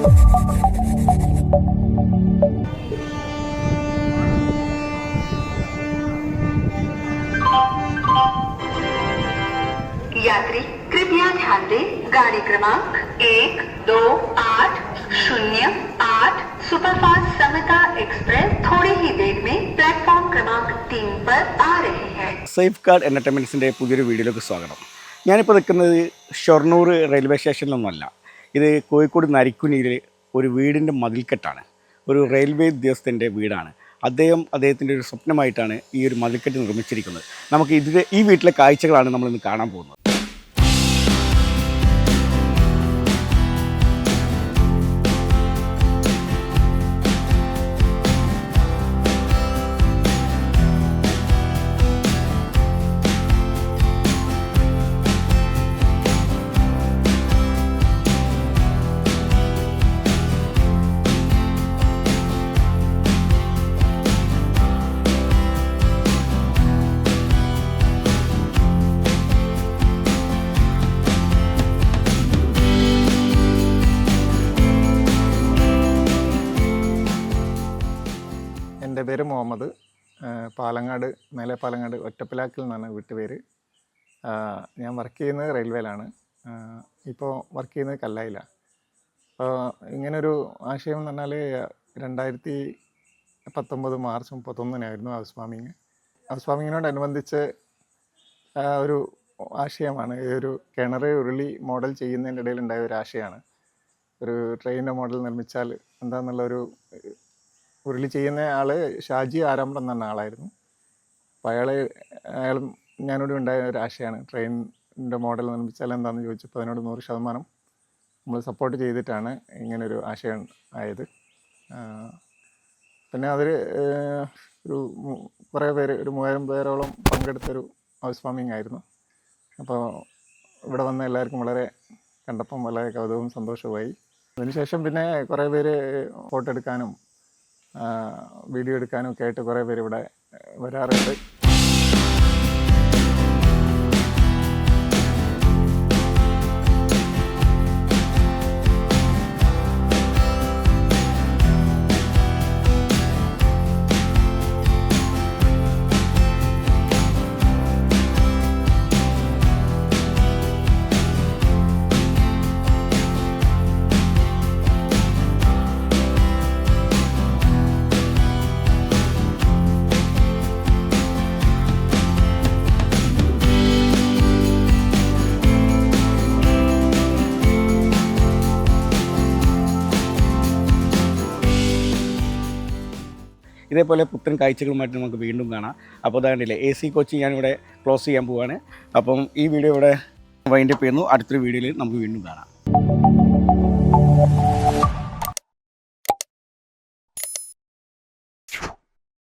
यात्री कृपया ध्यान दें, गाड़ी क्रमांक 128008 सुपरफास्ट समता एक्सप्रेस थोड़ी ही देर में प्लेटफॉर्म क्रमांक 3 पर आ रही है। സേഫ് ഗാർഡ് എൻ്റർടൈൻമെൻറ്റ്സിൻ്റെ പുതിയൊരു വീഡിയോയിലേക്ക് സ്വാഗതം. ഞാനിപ്പോൾ നിൽക്കുന്നത് ഷൊർണൂർ റെയിൽവേ സ്റ്റേഷനിലൊന്നുമല്ല. ഇത് കോഴിക്കോട് നരിക്കുനിയിൽ ഒരു വീടിൻ്റെ മതിൽക്കെട്ടാണ്. ഒരു റെയിൽവേ ഉദ്യോഗസ്ഥൻ്റെ വീടാണ്. അദ്ദേഹത്തിൻ്റെ ഒരു സ്വപ്നമായിട്ടാണ് ഈ ഒരു മതിൽക്കെട്ട് നിർമ്മിച്ചിരിക്കുന്നത്. നമുക്ക് ഈ വീട്ടിലെ കാഴ്ചകളാണ് നമ്മളിന്ന് കാണാൻ പോകുന്നത്. എൻ്റെ പേര് മുഹമ്മദ്. പാലങ്ങാട്, മേലെ പാലങ്ങാട് ഒറ്റപ്പിലാക്കിൽ നിന്നാണ് വീട്ടുപേര്. ഞാൻ വർക്ക് ചെയ്യുന്നത് റെയിൽവേയിലാണ്. ഇപ്പോൾ വർക്ക് ചെയ്യുന്നത് കല്ലായിലാണ്. അപ്പോൾ ഇങ്ങനൊരു ആശയം എന്ന് പറഞ്ഞാൽ 2019 മാർച്ച് 31 ഹൗസ് വാമിങ്. ഹൗസ് വാമിങ്ങിനോടനുബന്ധിച്ച് ഒരു ആശയമാണ്. ഈ ഒരു കിണർ ഉരുളി മോഡൽ ചെയ്യുന്നതിൻ്റെ ഇടയിൽ ഉണ്ടായ ഒരു ആശയമാണ്. ഒരു ട്രെയിനിൻ്റെ മോഡൽ നിർമ്മിച്ചാൽ എന്താണെന്നുള്ളൊരു ഉരുളി ചെയ്യുന്ന ആൾ ഷാജി ആരാമ്പടം എന്ന് പറഞ്ഞ ആളായിരുന്നു. അപ്പോൾ അയാളും ഞാനോട് ഉണ്ടായ ഒരു ആശയമാണ്. ട്രെയിനിൻ്റെ മോഡൽ നിർമ്മിച്ചാൽ എന്താണെന്ന് ചോദിച്ചപ്പോൾ അതിനോട് 100% നമ്മൾ സപ്പോർട്ട് ചെയ്തിട്ടാണ് ഇങ്ങനൊരു ആശയം ആയത്. പിന്നെ അതിൽ ഒരു കുറേ പേര്, ഒരു 3000 പേരോളം പങ്കെടുത്തൊരു ഹൗസ് വാമിങ് ആയിരുന്നു. അപ്പോൾ ഇവിടെ വന്ന എല്ലാവർക്കും വളരെ കണ്ടപ്പം വളരെ കൗതുകവും സന്തോഷവുമായി. അതിനുശേഷം പിന്നെ കുറേ പേര് ഫോട്ടോ എടുക്കാനും വീഡിയോ എടുക്കാനും ഒക്കെ ആയിട്ട് കുറേ പേര് ഇവിടെ വരാറുണ്ട്. ഇതേപോലെ പുത്തൻ കാഴ്ചകളുമായിട്ട് നമുക്ക് വീണ്ടും കാണാം. അപ്പോൾ അതാണ്ടില്ലേ AC കോച്ചിങ് ഞാനിവിടെ ക്ലോസ് ചെയ്യാൻ പോവുകയാണ്. അപ്പം ഈ വീഡിയോ ഇവിടെ വൈൻഡപ്പ് ചെയ്യുന്നു. അടുത്തൊരു വീഡിയോയിൽ നമുക്ക് വീണ്ടും കാണാം.